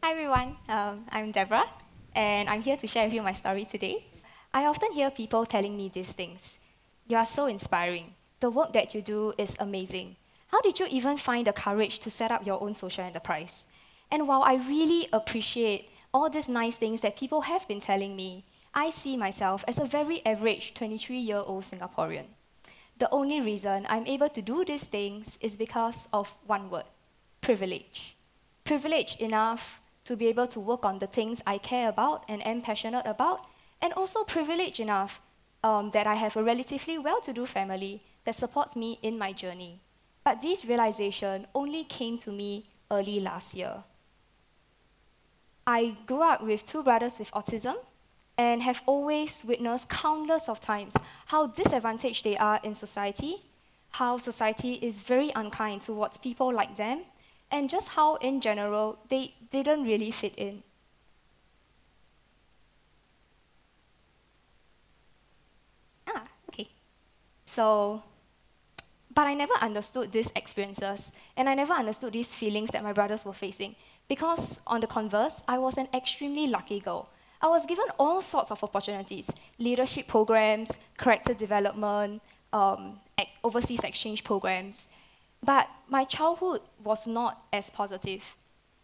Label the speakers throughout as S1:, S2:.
S1: Hi everyone, I'm Debra, and I'm here to share with you my story today. I often hear people telling me these things. You are so inspiring. The work that you do is amazing. How did you even find the courage to set up your own social enterprise? And while I really appreciate all these nice things that people have been telling me, I see myself as a very average 23-year-old Singaporean. The only reason I'm able to do these things is because of one word: privilege. Privilege enough to be able to work on the things I care about and am passionate about, and also privilege enough that I have a relatively well-to-do family that supports me in my journey. But this realization only came to me early last year. I grew up with two brothers with autism and have always witnessed countless of times how disadvantaged they are in society, how society is very unkind towards people like them, and just how, in general, they didn't really fit in. Okay. But I never understood these experiences, and I never understood these feelings that my brothers were facing, because on the converse, I was an extremely lucky girl. I was given all sorts of opportunities: leadership programs, character development, overseas exchange programs. But my childhood was not as positive.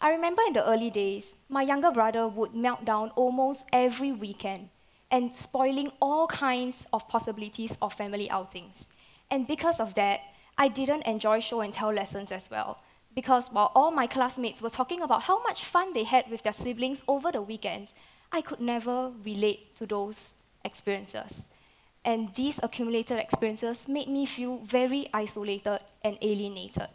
S1: I remember in the early days, my younger brother would melt down almost every weekend and spoiling all kinds of possibilities of family outings. And because of that, I didn't enjoy show and tell lessons as well. Because while all my classmates were talking about how much fun they had with their siblings over the weekends, I could never relate to those experiences. And these accumulated experiences made me feel very isolated and alienated.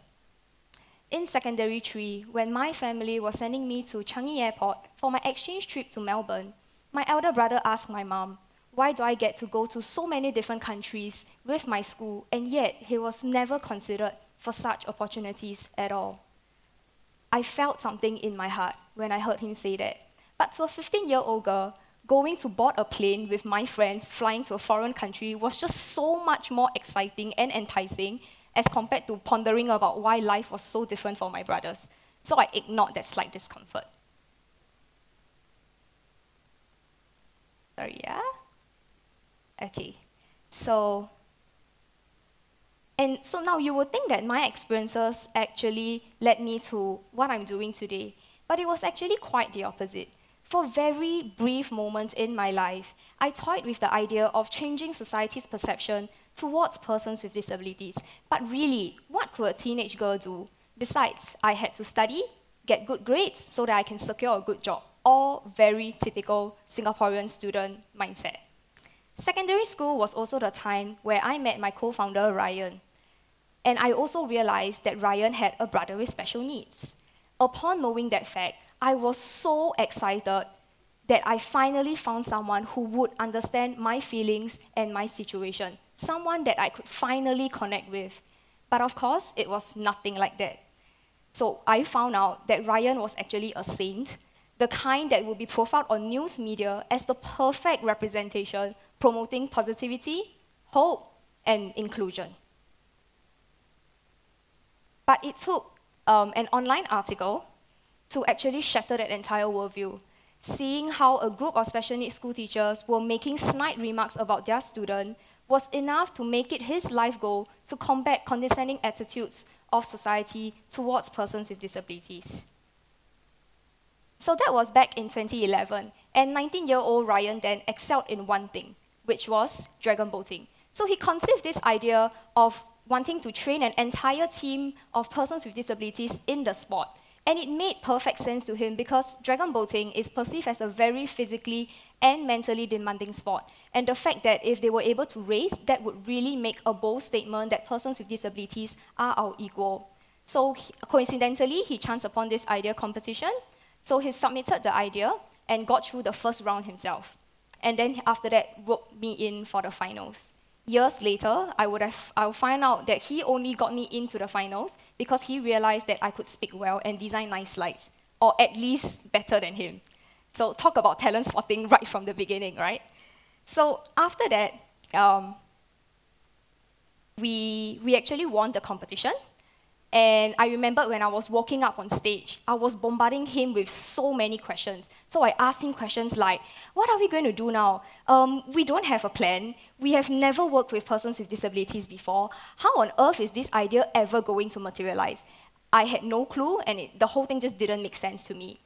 S1: In secondary 3, when my family was sending me to Changi Airport for my exchange trip to Melbourne, my elder brother asked my mom, why do I get to go to so many different countries with my school, and yet he was never considered for such opportunities at all. I felt something in my heart when I heard him say that. But to a 15-year-old girl, going to board a plane with my friends flying to a foreign country was just so much more exciting and enticing as compared to pondering about why life was so different for my brothers. So I ignored that slight discomfort. Sorry, yeah? Okay, so now you would think that my experiences actually led me to what I'm doing today, but it was actually quite the opposite. For very brief moments in my life, I toyed with the idea of changing society's perception towards persons with disabilities. But really, what could a teenage girl do? Besides, I had to study, get good grades so that I can secure a good job. All very typical Singaporean student mindset. Secondary school was also the time where I met my co-founder, Ryan. And I also realized that Ryan had a brother with special needs. Upon knowing that fact, I was so excited that I finally found someone who would understand my feelings and my situation, someone that I could finally connect with. But of course, it was nothing like that. So I found out that Ryan was actually a saint, the kind that would be profiled on news media as the perfect representation, promoting positivity, hope, and inclusion. But it took an online article to actually shatter that entire worldview, seeing how a group of special needs school teachers were making snide remarks about their student was enough to make it his life goal to combat condescending attitudes of society towards persons with disabilities. So that was back in 2011, and 19-year-old Ryan then excelled in one thing, which was dragon boating. So he conceived this idea of wanting to train an entire team of persons with disabilities in the sport. And it made perfect sense to him because dragon boating is perceived as a very physically and mentally demanding sport. And the fact that if they were able to race, that would really make a bold statement that persons with disabilities are our equal. So coincidentally, he chanced upon this idea competition. So he submitted the idea and got through the first round himself. And then after that, roped me in for the finals. Years later, I would find out that he only got me into the finals because he realized that I could speak well and design nice slides, or at least better than him. So talk about talent spotting right from the beginning, right? So after that, we actually won the competition, And I remember when I was walking up on stage, I was bombarding him with so many questions. So I asked him questions like, what are we going to do now? We don't have a plan. We have never worked with persons with disabilities before. How on earth is this idea ever going to materialize? I had no clue, and the whole thing just didn't make sense to me.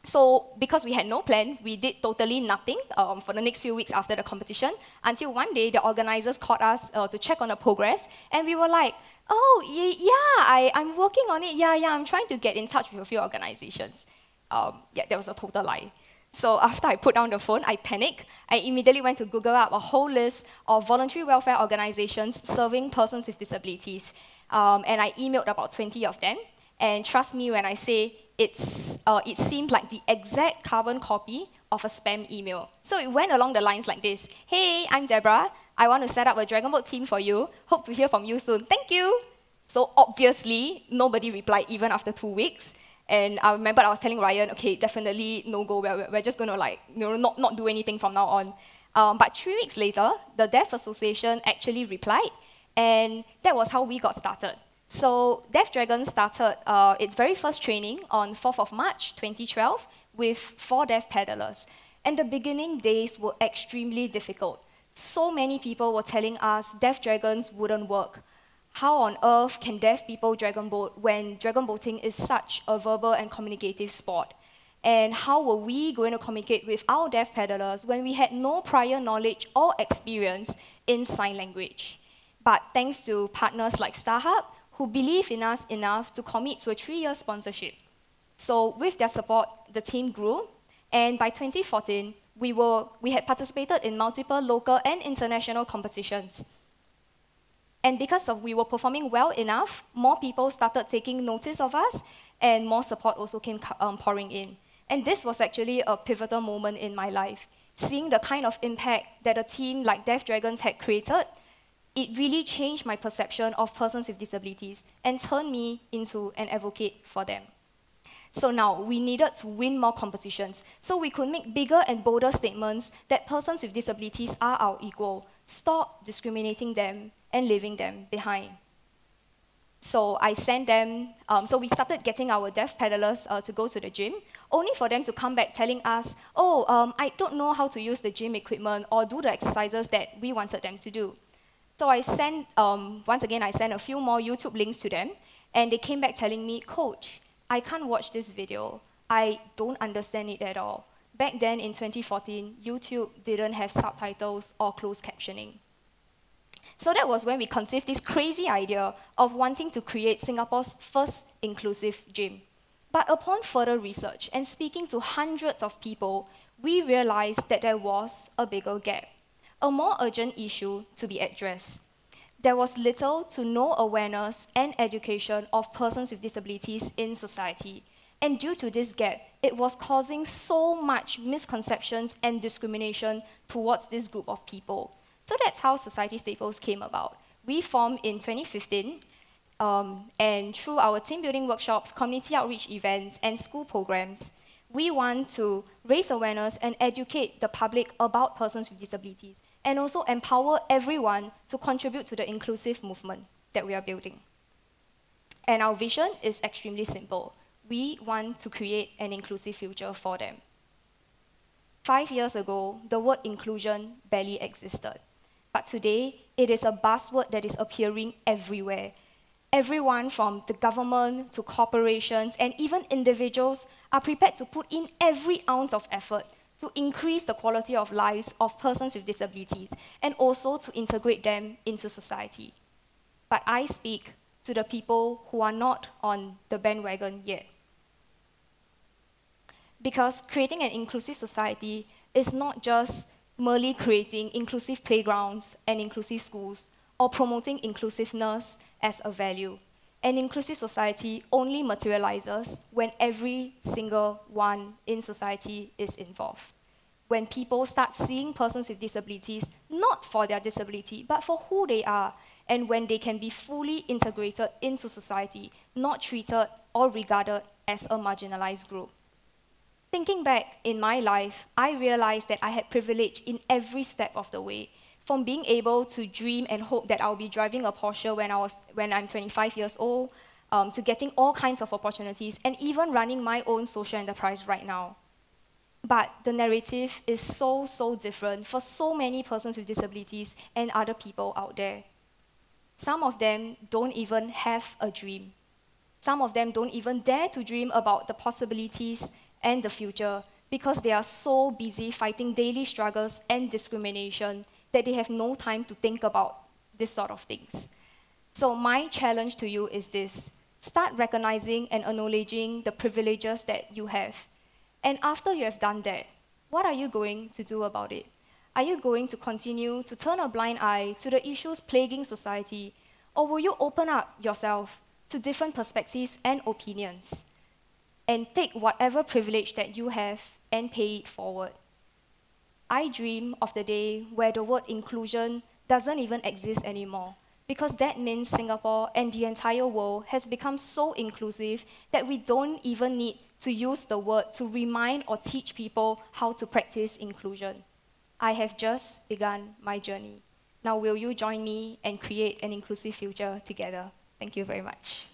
S1: So because we had no plan, we did totally nothing for the next few weeks after the competition, until one day the organizers called us to check on the progress, and we were like, oh, yeah, I'm working on it, yeah, I'm trying to get in touch with a few organizations. Yeah, that was a total lie. So after I put down the phone, I panicked. I immediately went to Google up a whole list of voluntary welfare organizations serving persons with disabilities, and I emailed about 20 of them. And trust me when I say it seemed like the exact carbon copy of a spam email. So it went along the lines like this. Hey, I'm Debra. I want to set up a Dragon Boat team for you. Hope to hear from you soon. Thank you. So obviously, nobody replied even after 2 weeks. And I remember I was telling Ryan, okay, definitely no go. We're just going to not do anything from now on. But 3 weeks later, the Deaf Association actually replied. And that was how we got started. So Deaf Dragon started its very first training on 4th of March 2012 with 4 deaf paddlers. And the beginning days were extremely difficult. So many people were telling us Deaf Dragons wouldn't work. How on earth can deaf people dragon boat when dragon boating is such a verbal and communicative sport? And how were we going to communicate with our deaf paddlers when we had no prior knowledge or experience in sign language? But thanks to partners like StarHub, who believe in us enough to commit to a 3-year sponsorship. So with their support, the team grew, and by 2014, we had participated in multiple local and international competitions. And because we were performing well enough, more people started taking notice of us, and more support also came pouring in. And this was actually a pivotal moment in my life. Seeing the kind of impact that a team like Deaf Dragons had created, it really changed my perception of persons with disabilities and turned me into an advocate for them. So now, we needed to win more competitions so we could make bigger and bolder statements that persons with disabilities are our equal, stop discriminating them and leaving them behind. So I sent them, so we started getting our deaf paddlers to go to the gym, only for them to come back telling us, oh, I don't know how to use the gym equipment or do the exercises that we wanted them to do. So I sent, once again, I sent a few more YouTube links to them, and they came back telling me, Coach, I can't watch this video. I don't understand it at all. Back then in 2014, YouTube didn't have subtitles or closed captioning. So that was when we conceived this crazy idea of wanting to create Singapore's first inclusive gym. But upon further research and speaking to hundreds of people, we realized that there was a bigger gap, a more urgent issue to be addressed. There was little to no awareness and education of persons with disabilities in society. And due to this gap, it was causing so much misconceptions and discrimination towards this group of people. So that's how Society Staples came about. We formed in 2015, and through our team building workshops, community outreach events, and school programs, we want to raise awareness and educate the public about persons with disabilities, and also empower everyone to contribute to the inclusive movement that we are building. And our vision is extremely simple. We want to create an inclusive future for them. 5 years ago, the word inclusion barely existed. But today, it is a buzzword that is appearing everywhere. Everyone from the government to corporations and even individuals are prepared to put in every ounce of effort to increase the quality of lives of persons with disabilities and also to integrate them into society. But I speak to the people who are not on the bandwagon yet. Because creating an inclusive society is not just merely creating inclusive playgrounds and inclusive schools or promoting inclusiveness as a value. An inclusive society only materializes when every single one in society is involved. When people start seeing persons with disabilities not for their disability, but for who they are, and when they can be fully integrated into society, not treated or regarded as a marginalized group. Thinking back in my life, I realized that I had privilege in every step of the way, From being able to dream and hope that I'll be driving a Porsche when I'm 25 years old, to getting all kinds of opportunities, and even running my own social enterprise right now. But the narrative is so, so different for so many persons with disabilities and other people out there. Some of them don't even have a dream. Some of them don't even dare to dream about the possibilities and the future because they are so busy fighting daily struggles and discrimination that they have no time to think about this sort of things. So my challenge to you is this: start recognizing and acknowledging the privileges that you have. And after you have done that, what are you going to do about it? Are you going to continue to turn a blind eye to the issues plaguing society, or will you open up yourself to different perspectives and opinions and take whatever privilege that you have and pay it forward? I dream of the day where the word inclusion doesn't even exist anymore, because that means Singapore and the entire world has become so inclusive that we don't even need to use the word to remind or teach people how to practice inclusion. I have just begun my journey. Now will you join me and create an inclusive future together? Thank you very much.